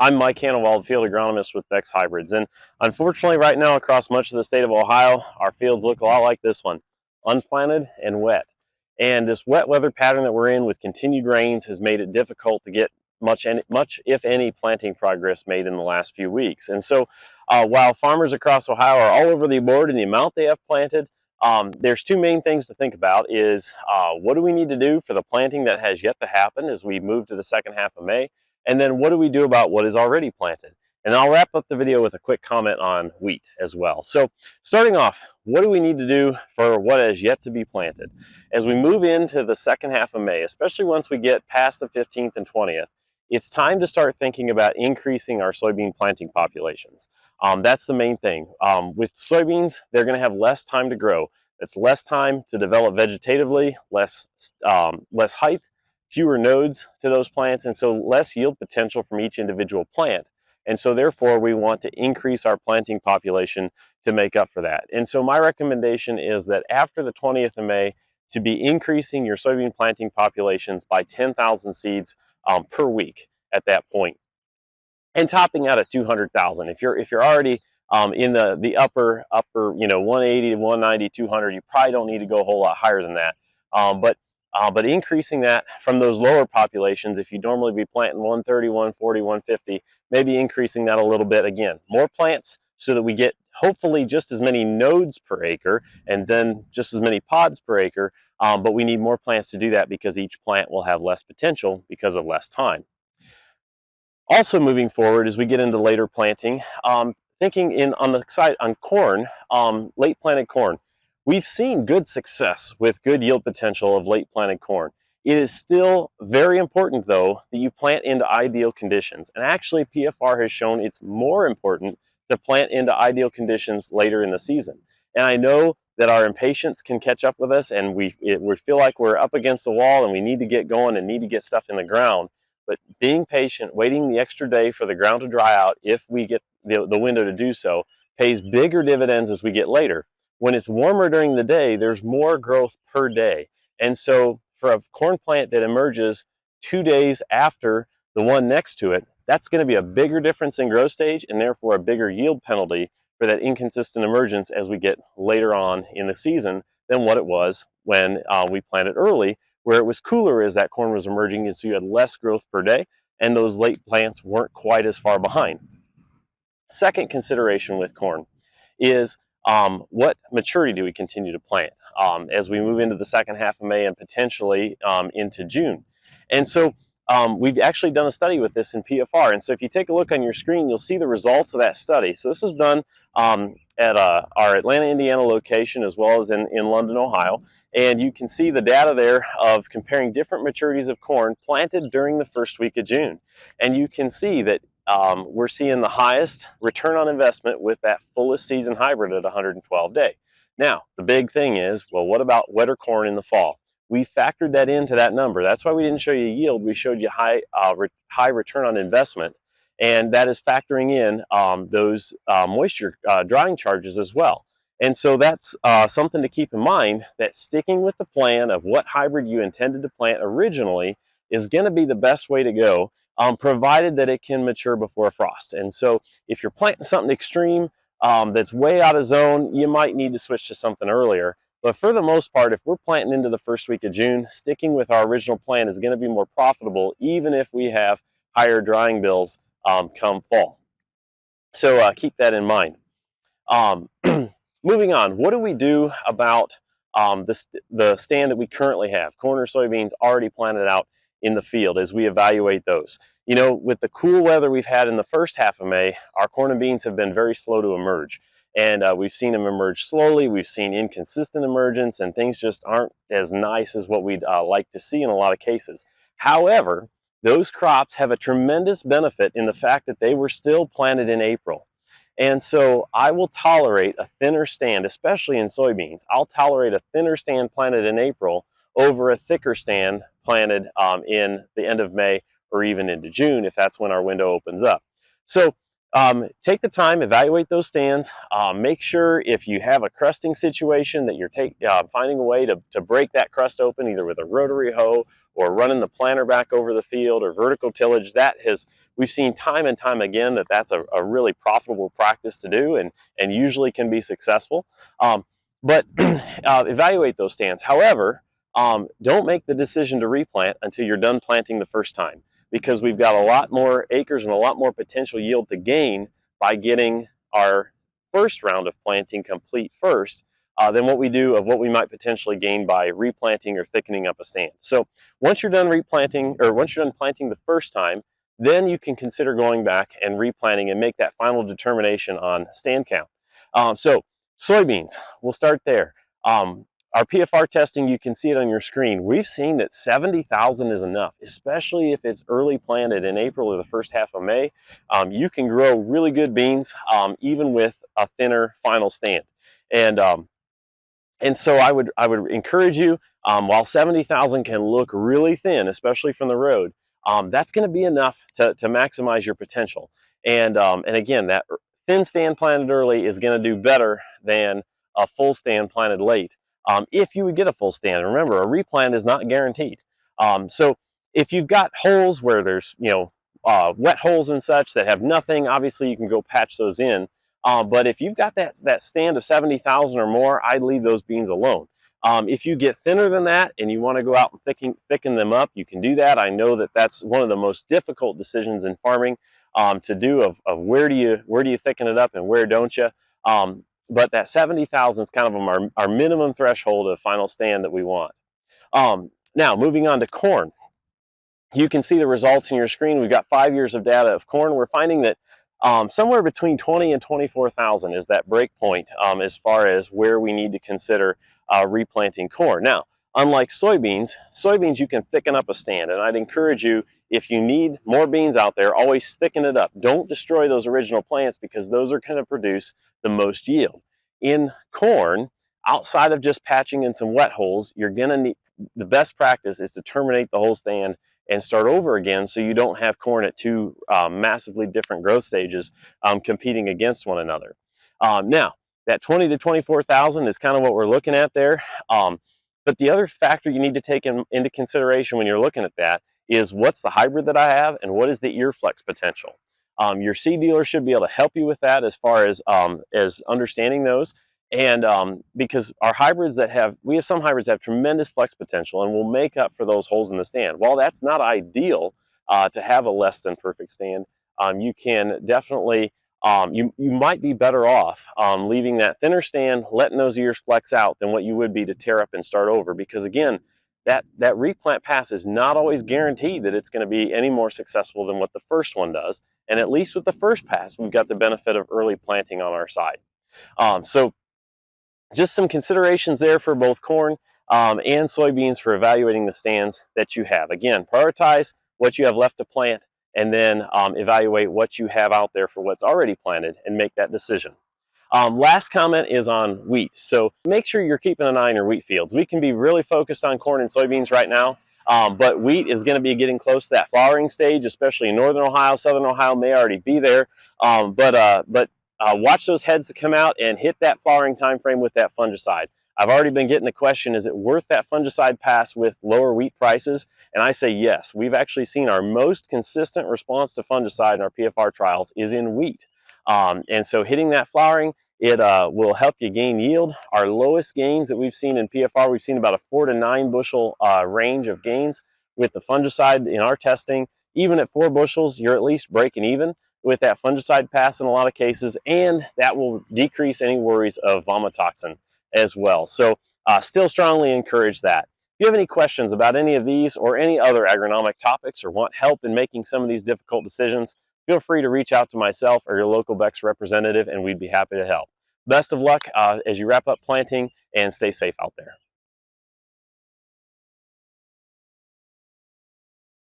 I'm Mike Hannewald, field agronomist with Beck's Hybrids, and unfortunately right now across much of the state of Ohio, our fields look a lot like this one, unplanted and wet. And this wet weather pattern that we're in with continued rains has made it difficult to get much if any, planting progress made in the last few weeks. And so while farmers across Ohio are all over the board in the amount they have planted, there's two main things to think about is what do we need to do for the planting that has yet to happen as we move to the second half of May? And then what do we do about what is already planted? And I'll wrap up the video with a quick comment on wheat as well. So starting off, what do we need to do for what has yet to be planted? As we move into the second half of May, especially once we get past the 15th and 20th, it's time to start thinking about increasing our soybean planting populations. That's the main thing. With soybeans, they're going to have less time to grow. It's less time to develop vegetatively, less height, fewer nodes to those plants, and so less yield potential from each individual plant. And so therefore we want to increase our planting population to make up for that. And so my recommendation is that after the 20th of May to be increasing your soybean planting populations by 10,000 seeds per week at that point, and topping out at 200,000. If you're already in the upper 180, 190, 200, you probably don't need to go a whole lot higher than that. But increasing that from those lower populations, if you normally be planting 130, 140, 150, maybe increasing that a little bit again. More plants so that we get hopefully just as many nodes per acre and then just as many pods per acre, but we need more plants to do that because each plant will have less potential because of less time. Also moving forward as we get into later planting, thinking on the side on corn, late planted corn. We've seen good success with good yield potential of late planted corn. It is still very important though that you plant into ideal conditions. And actually PFR has shown it's more important to plant into ideal conditions later in the season. And I know that our impatience can catch up with us and we feel like we're up against the wall and we need to get going and need to get stuff in the ground. But being patient, waiting the extra day for the ground to dry out if we get the window to do so, pays bigger dividends as we get later. When it's warmer during the day, there's more growth per day. And so for a corn plant that emerges 2 days after the one next to it, that's going to be a bigger difference in growth stage and therefore a bigger yield penalty for that inconsistent emergence as we get later on in the season than what it was when we planted early, where it was cooler as that corn was emerging, and so you had less growth per day and those late plants weren't quite as far behind. Second consideration with corn is what maturity do we continue to plant as we move into the second half of May and potentially into June. And so we've actually done a study with this in PFR. And so if you take a look on your screen, you'll see the results of that study. So this was done at our Atlanta, Indiana location as well as in London, Ohio. And you can see the data there of comparing different maturities of corn planted during the first week of June. And you can see that we're seeing the highest return on investment with that fullest season hybrid at 112 day. Now, the big thing is, well, what about wetter corn in the fall? We factored that into that number. That's why we didn't show you yield. We showed you high return on investment, and that is factoring in those moisture drying charges as well. And so that's something to keep in mind, that sticking with the plan of what hybrid you intended to plant originally is going to be the best way to go, provided that it can mature before frost. And so if you're planting something extreme that's way out of zone, you might need to switch to something earlier. But for the most part, if we're planting into the first week of June, sticking with our original plan is going to be more profitable, even if we have higher drying bills come fall. So keep that in mind. Moving on, what do we do about the stand that we currently have, corn or soybeans already planted out in the field as we evaluate those? You know, with the cool weather we've had in the first half of May, our corn and beans have been very slow to emerge. And we've seen them emerge slowly. We've seen inconsistent emergence, and things just aren't as nice as what we'd like to see in a lot of cases. However, those crops have a tremendous benefit in the fact that they were still planted in April. And so I will tolerate a thinner stand, especially in soybeans. I'll tolerate a thinner stand planted in April over a thicker stand planted in the end of May or even into June if that's when our window opens up. So take the time, evaluate those stands, make sure if you have a crusting situation that you're finding a way to break that crust open either with a rotary hoe or running the planter back over the field or vertical tillage. we've seen time and time again that that's a really profitable practice to do, and usually can be successful. But evaluate those stands. However, don't make the decision to replant until you're done planting the first time, because we've got a lot more acres and a lot more potential yield to gain by getting our first round of planting complete first than what we do of what we might potentially gain by replanting or thickening up a stand. So once you're done replanting, or once you're done planting the first time, then you can consider going back and replanting and make that final determination on stand count. So soybeans, we'll start there. Our PFR testing, you can see it on your screen. We've seen that 70,000 is enough, especially if it's early planted in April or the first half of May. You can grow really good beans even with a thinner final stand. And so I would encourage you, while 70,000 can look really thin, especially from the road, that's going to be enough to maximize your potential. And again, that thin stand planted early is going to do better than a full stand planted late. If you would get a full stand, remember, a replant is not guaranteed. So if you've got holes where there's, wet holes and such that have nothing, obviously you can go patch those in. But if you've got that stand of 70,000 or more, I'd leave those beans alone. If you get thinner than that and you want to go out and thicken them up, you can do that. I know that that's one of the most difficult decisions in farming to do, of where do you thicken it up and where don't you. But that 70,000 is kind of our minimum threshold of final stand that we want. Now, moving on to corn. You can see the results in your screen. We've got 5 years of data of corn. We're finding that somewhere between 20 and 24,000 is that break point as far as where we need to consider replanting corn. Now, unlike soybeans you can thicken up a stand, and I'd encourage you, if you need more beans out there, always thicken it up. Don't destroy those original plants, because those are going to produce the most yield. In corn, outside of just patching in some wet holes, you're going to need, the best practice is to terminate the whole stand and start over again, so you don't have corn at two massively different growth stages competing against one another. Now, that 20 to 24,000 is kind of what we're looking at there. But the other factor you need to take into consideration when you're looking at that is, what's the hybrid that I have and what is the ear flex potential? Your seed dealer should be able to help you with that as far as understanding those. And because our hybrids we have some hybrids that have tremendous flex potential and will make up for those holes in the stand. While that's not ideal to have a less than perfect stand, you can definitely, you might be better off leaving that thinner stand, letting those ears flex out, than what you would be to tear up and start over. Because again, that replant pass is not always guaranteed that it's going to be any more successful than what the first one does. And at least with the first pass, we've got the benefit of early planting on our side. So just some considerations there for both corn and soybeans for evaluating the stands that you have. Again, prioritize what you have left to plant, and then evaluate what you have out there for what's already planted and make that decision. Last comment is on wheat. So make sure you're keeping an eye on your wheat fields. We can be really focused on corn and soybeans right now, but wheat is going to be getting close to that flowering stage, especially in northern Ohio. Southern Ohio may already be there, but watch those heads to come out and hit that flowering time frame with that fungicide. I've already been getting the question, is it worth that fungicide pass with lower wheat prices? And I say yes. We've actually seen our most consistent response to fungicide in our PFR trials is in wheat. And so hitting that flowering, it will help you gain yield. Our lowest gains that we've seen in PFR, we've seen about a 4 to 9 bushel range of gains with the fungicide in our testing. Even at 4 bushels, you're at least breaking even with that fungicide pass in a lot of cases, and that will decrease any worries of vomitoxin as well. So still strongly encourage that. If you have any questions about any of these or any other agronomic topics, or want help in making some of these difficult decisions, feel free to reach out to myself or your local Beck's representative, and we'd be happy to help. Best of luck as you wrap up planting, and stay safe out there.